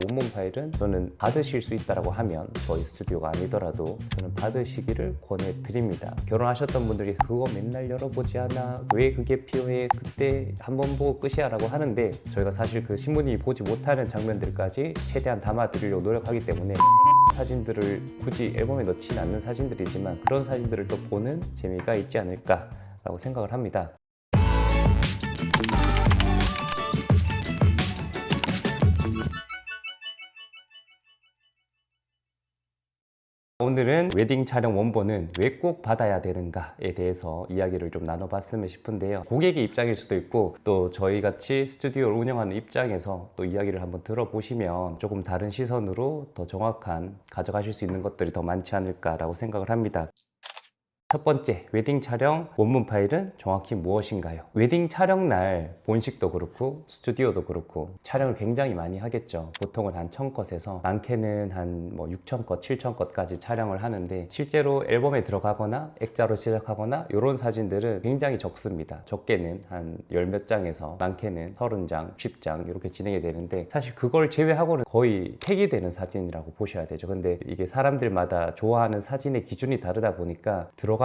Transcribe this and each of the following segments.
원본 파일은 저는 받으실 수 있다라고 하면 저희 스튜디오가 아니더라도 저는 받으시기를 권해드립니다. 결혼하셨던 분들이 그거 맨날 열어보지 않아? 왜 그게 필요해? 그때 한번 보고 끝이야 라고 하는데 저희가 사실 그 신부님이 보지 못하는 장면들까지 최대한 담아드리려고 노력하기 때문에 사진들을 굳이 앨범에 넣지는 않는 사진들이지만 그런 사진들을 또 보는 재미가 있지 않을까라고 생각을 합니다. 오늘은 웨딩 촬영 원본은 왜 꼭 받아야 되는가에 대해서 이야기를 좀 나눠봤으면 싶은데요. 고객의 입장일 수도 있고 또 저희 같이 스튜디오를 운영하는 입장에서 또 이야기를 한번 들어보시면 조금 다른 시선으로 더 정확한 가져가실 수 있는 것들이 더 많지 않을까라고 생각을 합니다. 첫 번째, 웨딩 촬영 원본 파일은 정확히 무엇인가요? 웨딩 촬영 날 본식도 그렇고 스튜디오도 그렇고 촬영을 굉장히 많이 하겠죠. 보통은 한 1000컷에서 많게는 한 6000컷, 7000컷까지 촬영을 하는데 실제로 앨범에 들어가거나 액자로 제작하거나 이런 사진들은 굉장히 적습니다. 적게는 한 10몇 장에서 많게는 30장, 10장 이렇게 진행이 되는데 사실 그걸 제외하고는 거의 폐기되는 사진이라고 보셔야 되죠. 근데 이게 사람들마다 좋아하는 사진의 기준이 다르다 보니까 들어가는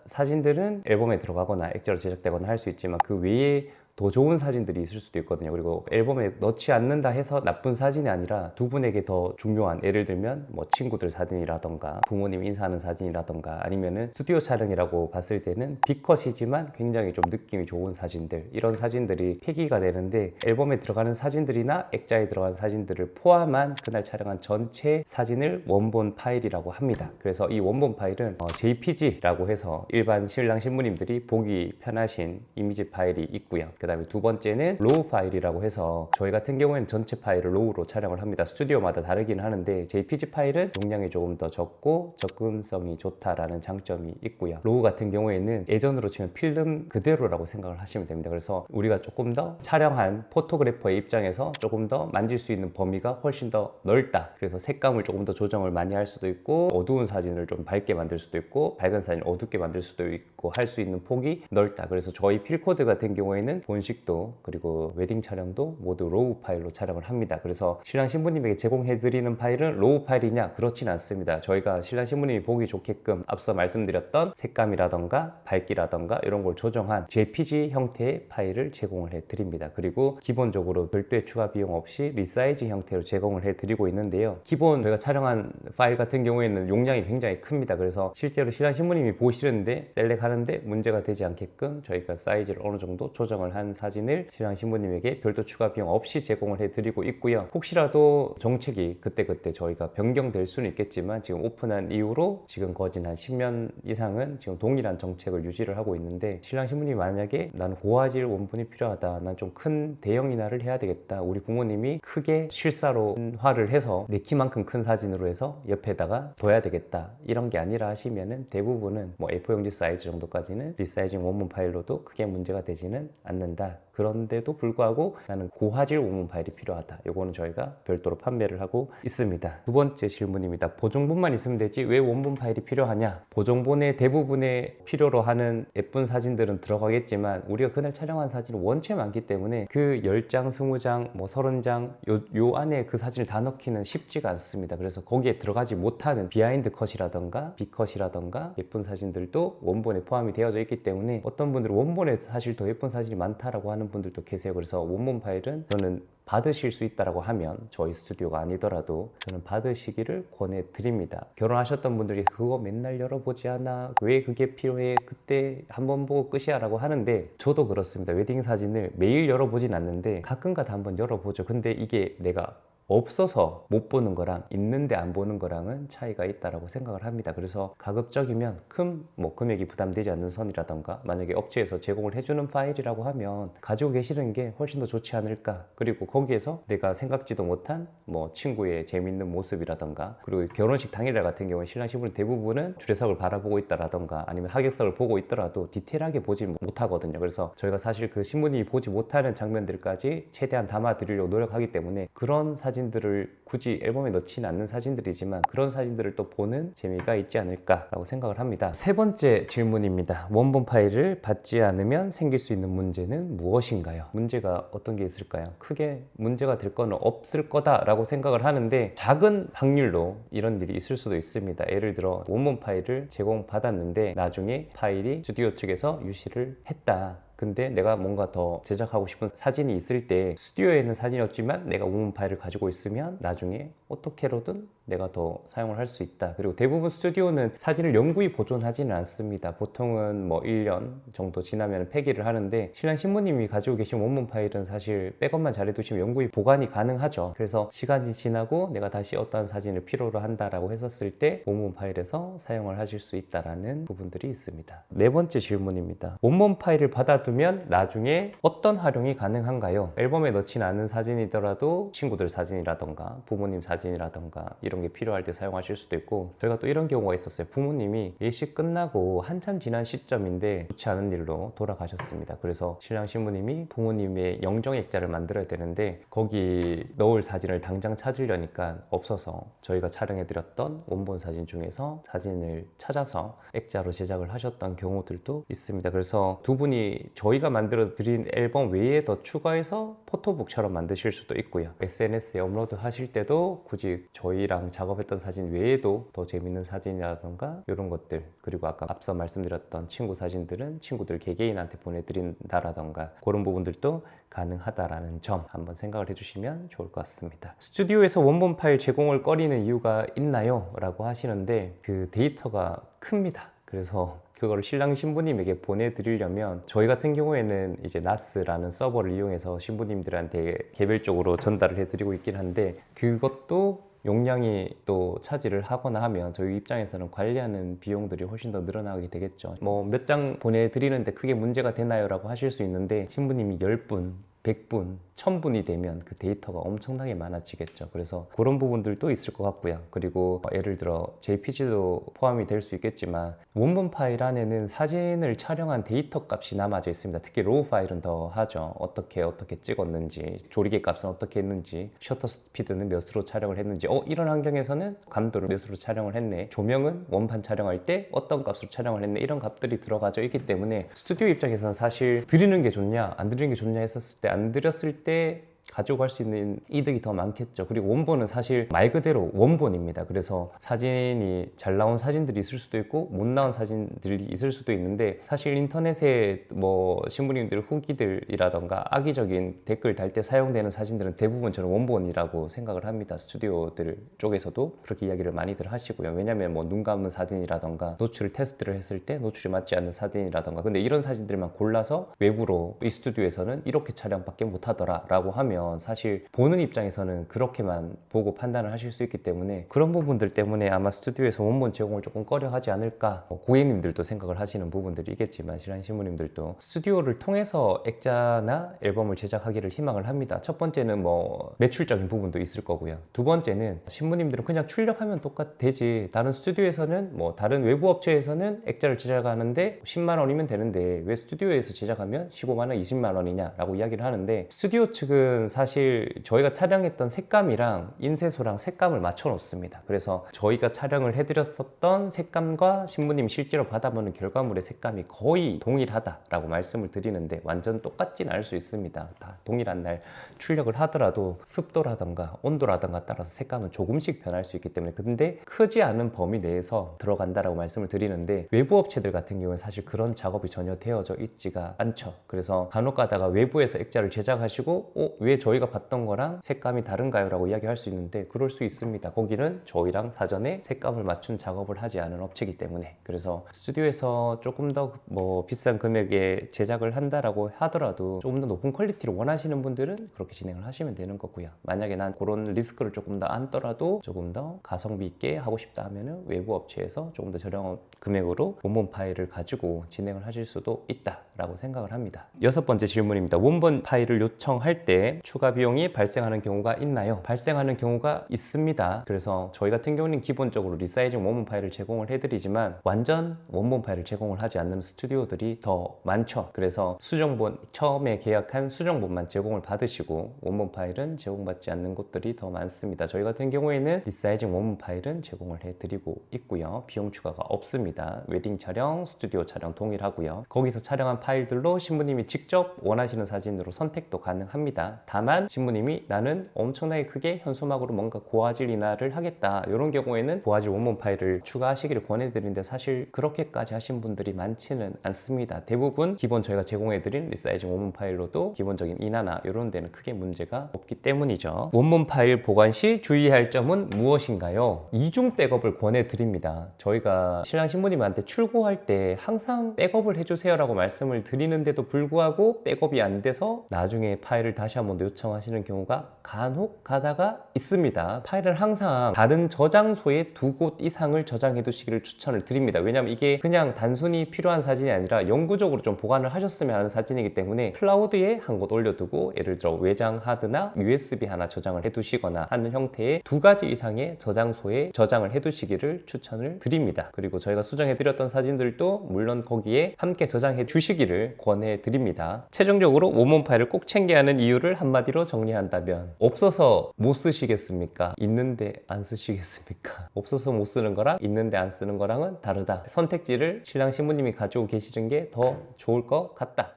사진들은 앨범에 들어가거나 액자로 제작되거나 할 수 있지만 그 외에 더 좋은 사진들이 있을 수도 있거든요. 그리고 앨범에 넣지 않는다 해서 나쁜 사진이 아니라 두 분에게 더 중요한, 예를 들면 친구들 사진이라던가 부모님 인사하는 사진이라던가 아니면은 스튜디오 촬영이라고 봤을 때는 B컷이지만 굉장히 좀 느낌이 좋은 사진들, 이런 사진들이 폐기가 되는데 앨범에 들어가는 사진들이나 액자에 들어간 사진들을 포함한 그날 촬영한 전체 사진을 원본 파일이라고 합니다. 그래서 이 원본 파일은 JPG라고 해서 일반 신랑 신부님들이 보기 편하신 이미지 파일이 있고요. 그 다음에 두 번째는 로우 파일이라고 해서 저희 같은 경우에는 전체 파일을 로우로 촬영을 합니다. 스튜디오마다 다르긴 하는데 JPG 파일은 용량이 조금 더 적고 접근성이 좋다라는 장점이 있고요. 로우 같은 경우에는 예전으로 치면 필름 그대로라고 생각을 하시면 됩니다. 그래서 우리가 조금 더 촬영한 포토그래퍼의 입장에서 조금 더 만질 수 있는 범위가 훨씬 더 넓다. 그래서 색감을 조금 더 조정을 많이 할 수도 있고 어두운 사진을 좀 밝게 만들 수도 있고 밝은 사진을 어둡게 만들 수도 있고 할 수 있는 폭이 넓다. 그래서 저희 필코드 같은 경우에는 본식도 그리고 웨딩 촬영도 모두 로우 파일로 촬영을 합니다. 그래서 신랑 신부님에게 제공해드리는 파일은 로우 파일이냐? 그렇진 않습니다. 저희가 신랑 신부님이 보기 좋게끔 앞서 말씀드렸던 색감이라던가 밝기라던가 이런 걸 조정한 JPG 형태의 파일을 제공을 해드립니다. 그리고 기본적으로 별도의 추가 비용 없이 리사이즈 형태로 제공을 해드리고 있는데요. 기본 저희가 촬영한 파일 같은 경우에는 용량이 굉장히 큽니다. 그래서 실제로 신랑 신부님이 보시는데 셀렉하는데 문제가 되지 않게끔 저희가 사이즈를 어느 정도 조정을 한 사진을 신랑 신부님에게 별도 추가 비용 없이 제공을 해드리고 있고요. 혹시라도 정책이 그때그때 저희가 변경될 수는 있겠지만 지금 오픈한 이후로 지금 거진 한 10년 이상은 지금 동일한 정책을 유지를 하고 있는데 신랑 신부님이 만약에 나는 고화질 원본이 필요하다, 난 좀 큰 대형 인화를 해야 되겠다, 우리 부모님이 크게 실사로화를 해서 내 키만큼 큰 사진으로 해서 옆에다가 둬야 되겠다, 이런 게 아니라 하시면은 대부분은 A4 용지 사이즈 정도까지는 리사이징 원본 파일로도 크게 문제가 되지는 않는다. 그런데도 불구하고 나는 고화질 원본 파일이 필요하다. 이거는 저희가 별도로 판매를 하고 있습니다. 두 번째 질문입니다. 보정본만 있으면 되지 왜 원본 파일이 필요하냐? 보정본의 대부분의 필요로 하는 예쁜 사진들은 들어가겠지만 우리가 그날 촬영한 사진은 원체 많기 때문에 그 10장, 20장, 30장 요 안에 그 사진을 다 넣기는 쉽지가 않습니다. 그래서 거기에 들어가지 못하는 비하인드 컷이라던가 B컷이라던가 예쁜 사진들도 원본에 포함이 되어져 있기 때문에 어떤 분들은 원본에 사실 더 예쁜 사진이 많다라고 하는 분들도 계세요. 그래서 원본 파일은 저는 받으실 수 있다라고 하면 저희 스튜디오가 아니더라도 저는 받으시기를 권해드립니다. 결혼하셨던 분들이 그거 맨날 열어보지 않아? 왜 그게 필요해? 그때 한번 보고 끝이야 라고 하는데 저도 그렇습니다. 웨딩 사진을 매일 열어보진 않는데 가끔가다 한번 열어보죠. 근데 이게 내가 없어서 못 보는 거랑 있는데 안 보는 거랑은 차이가 있다라고 생각을 합니다. 그래서 가급적이면 큰 금액이 부담되지 않는 선이라던가 만약에 업체에서 제공을 해주는 파일이라고 하면 가지고 계시는 게 훨씬 더 좋지 않을까. 그리고 거기에서 내가 생각지도 못한 친구의 재밌는 모습이라던가, 그리고 결혼식 당일날 같은 경우에 신랑 신부는 대부분은 주례석을 바라보고 있다라던가 아니면 하객석을 보고 있더라도 디테일하게 보지 못하거든요. 그래서 저희가 사실 그 신부님이 보지 못하는 장면들까지 최대한 담아드리려고 노력하기 때문에 그런 사진 사진들을 굳이 앨범에 넣지는 않는 사진들이지만 그런 사진들을 또 보는 재미가 있지 않을까라고 생각을 합니다. 세 번째 질문입니다. 원본 파일을 받지 않으면 생길 수 있는 문제는 무엇인가요? 문제가 어떤 게 있을까요? 크게 문제가 될 거는 없을 거다라고 생각을 하는데 작은 확률로 이런 일이 있을 수도 있습니다. 예를 들어 원본 파일을 제공받았는데 나중에 파일이 스튜디오 측에서 유실을 했다. 근데 내가 뭔가 더 제작하고 싶은 사진이 있을 때 스튜디오에는 사진이 없지만 내가 원본 파일을 가지고 있으면 나중에 어떻게로든 내가 더 사용을 할 수 있다. 그리고 대부분 스튜디오는 사진을 영구히 보존하지는 않습니다. 보통은 뭐 1년 정도 지나면 폐기를 하는데 신랑 신부님이 가지고 계신 원본 파일은 사실 백업만 잘해두시면 영구히 보관이 가능하죠. 그래서 시간이 지나고 내가 다시 어떤 사진을 필요로 한다라고 했었을 때 원본 파일에서 사용을 하실 수 있다라는 부분들이 있습니다. 네 번째 질문입니다. 원본 파일을 받아두면 나중에 어떤 활용이 가능한가요? 앨범에 넣지는 않은 사진이더라도 친구들 사진이라던가 부모님 사진이라던가 이런 게 필요할 때 사용하실 수도 있고, 저희가 또 이런 경우가 있었어요. 부모님이 예식 끝나고 한참 지난 시점인데 좋지 않은 일로 돌아가셨습니다. 그래서 신랑 신부님이 부모님의 영정 액자를 만들어야 되는데 거기 넣을 사진을 당장 찾으려니까 없어서 저희가 촬영해드렸던 원본 사진 중에서 사진을 찾아서 액자로 제작을 하셨던 경우들도 있습니다. 그래서 두 분이 저희가 만들어 드린 앨범 외에 더 추가해서 포토북처럼 만드실 수도 있고요. SNS에 업로드 하실 때도 굳이 저희랑 작업했던 사진 외에도 더 재밌는 사진이라던가 이런 것들, 그리고 아까 앞서 말씀드렸던 친구 사진들은 친구들 개개인한테 보내드린다라던가 그런 부분들도 가능하다라는 점 한번 생각을 해주시면 좋을 것 같습니다. 스튜디오에서 원본 파일 제공을 꺼리는 이유가 있나요? 라고 하시는데 그 데이터가 큽니다. 그래서 그거를 신랑 신부님에게 보내드리려면 저희 같은 경우에는 이제 나스라는 서버를 이용해서 신부님들한테 개별적으로 전달을 해드리고 있긴 한데 그것도 용량이 또 차지를 하거나 하면 저희 입장에서는 관리하는 비용들이 훨씬 더 늘어나게 되겠죠. 뭐 몇 장 보내드리는데 크게 문제가 되나요? 라고 하실 수 있는데 신부님이 10분, 100분, 1000분이 되면 그 데이터가 엄청나게 많아지겠죠. 그래서 그런 부분들도 있을 것 같고요. 그리고 예를 들어 JPG도 포함이 될 수 있겠지만 원본 파일 안에는 사진을 촬영한 데이터 값이 남아져 있습니다. 특히 로우 파일은 더 하죠. 어떻게 찍었는지, 조리개 값은 어떻게 했는지, 셔터 스피드는 몇으로 촬영을 했는지, 이런 환경에서는 감도를 몇으로 촬영을 했네, 조명은 원판 촬영할 때 어떤 값으로 촬영을 했네, 이런 값들이 들어가져 있기 때문에 스튜디오 입장에서는 사실 드리는 게 좋냐 안 드리는 게 좋냐 했었을 때 안 드렸을 때 가지고 갈 수 있는 이득이 더 많겠죠. 그리고 원본은 사실 말 그대로 원본입니다. 그래서 사진이 잘 나온 사진들이 있을 수도 있고 못 나온 사진들이 있을 수도 있는데 사실 인터넷에 뭐 신부님들 후기들이라던가 악의적인 댓글 달 때 사용되는 사진들은 대부분 저는 원본이라고 생각을 합니다. 스튜디오들 쪽에서도 그렇게 이야기를 많이들 하시고요. 왜냐면 뭐 눈 감은 사진이라던가 노출 테스트를 했을 때 노출이 맞지 않는 사진이라던가, 근데 이런 사진들만 골라서 외부로 이 스튜디오에서는 이렇게 촬영밖에 못 하더라 라고 하면 사실 보는 입장에서는 그렇게만 보고 판단을 하실 수 있기 때문에 그런 부분들 때문에 아마 스튜디오에서 원본 제공을 조금 꺼려 하지 않을까, 고객님들도 생각을 하시는 부분들이 있겠지만 신랑 신부님들도 스튜디오를 통해서 액자나 앨범을 제작하기를 희망을 합니다. 첫 번째는 뭐 매출적인 부분도 있을 거고요. 두 번째는 신부님들은 그냥 출력하면 똑같되지, 다른 스튜디오에서는 뭐 다른 외부 업체에서는 액자를 제작하는데 10만 원이면 되는데 왜 스튜디오에서 제작하면 15만 원, 20만 원이냐 라고 이야기를 하는데, 스튜디오 측은 사실 저희가 촬영했던 색감이랑 인쇄소랑 색감을 맞춰 놓습니다. 그래서 저희가 촬영을 해드렸었던 색감과 신부님이 실제로 받아보는 결과물의 색감이 거의 동일하다라고 말씀을 드리는데 완전 똑같진 않을 수 있습니다. 다 동일한 날 출력을 하더라도 습도라던가 온도라던가 따라서 색감은 조금씩 변할 수 있기 때문에, 근데 크지 않은 범위 내에서 들어간다라고 말씀을 드리는데 외부 업체들 같은 경우는 사실 그런 작업이 전혀 되어져 있지가 않죠. 그래서 간혹 가다가 외부에서 액자를 제작하시고 왜 저희가 봤던 거랑 색감이 다른가요? 라고 이야기할 수 있는데 그럴 수 있습니다. 거기는 저희랑 사전에 색감을 맞춘 작업을 하지 않은 업체이기 때문에. 그래서 스튜디오에서 조금 더 뭐 비싼 금액에 제작을 한다라고 하더라도 조금 더 높은 퀄리티를 원하시는 분들은 그렇게 진행을 하시면 되는 거고요. 만약에 난 그런 리스크를 조금 더 안더라도 조금 더 가성비 있게 하고 싶다 하면은 외부 업체에서 조금 더 저렴한 금액으로 원본 파일을 가지고 진행을 하실 수도 있다라고 생각을 합니다. 여섯 번째 질문입니다. 원본 파일을 요청할 때 추가 비용이 발생하는 경우가 있나요? 발생하는 경우가 있습니다. 그래서 저희 같은 경우는 기본적으로 리사이징 원본 파일을 제공을 해드리지만 완전 원본 파일을 제공을 하지 않는 스튜디오들이 더 많죠. 그래서 수정본, 처음에 계약한 수정본만 제공을 받으시고 원본 파일은 제공받지 않는 곳들이 더 많습니다. 저희 같은 경우에는 리사이징 원본 파일은 제공을 해드리고 있고요. 비용 추가가 없습니다. 웨딩 촬영, 스튜디오 촬영 동일하고요. 거기서 촬영한 파일들로 신부님이 직접 원하시는 사진으로 선택도 가능합니다. 다만 신부님이 나는 엄청나게 크게 현수막으로 뭔가 고화질 인화를 하겠다, 이런 경우에는 고화질 원본 파일을 추가하시기를 권해드리는데 사실 그렇게까지 하신 분들이 많지는 않습니다. 대부분 기본 저희가 제공해드린 리사이징 원본 파일로도 기본적인 인화나 이런 데는 크게 문제가 없기 때문이죠. 원본 파일 보관 시 주의할 점은 무엇인가요? 이중 백업을 권해드립니다. 저희가 신랑 신부님한테 출고할 때 항상 백업을 해주세요 라고 말씀을 드리는데도 불구하고 백업이 안 돼서 나중에 파일을 다시 한 번 더 요청하시는 경우가 간혹 가다가 있습니다. 파일을 항상 다른 저장소에 2곳 이상을 저장해 두시기를 추천을 드립니다. 왜냐하면 이게 그냥 단순히 필요한 사진이 아니라 영구적으로 좀 보관을 하셨으면 하는 사진이기 때문에 클라우드에 한 곳 올려두고 예를 들어 외장 하드나 USB 하나 저장을 해 두시거나 하는 형태의 2가지 이상의 저장소에 저장을 해 두시기를 추천을 드립니다. 그리고 저희가 수정해 드렸던 사진들도 물론 거기에 함께 저장해 주시기를 권해 드립니다. 최종적으로 원본 파일을 꼭 챙겨야 하는 이유를 한마디로 정리한다면 없어서 못 쓰시겠습니까? 있는데 안 쓰시겠습니까? 없어서 못 쓰는 거랑 있는데 안 쓰는 거랑은 다르다. 선택지를 신랑 신부님이 가지고 계시는 게 더 좋을 것 같다.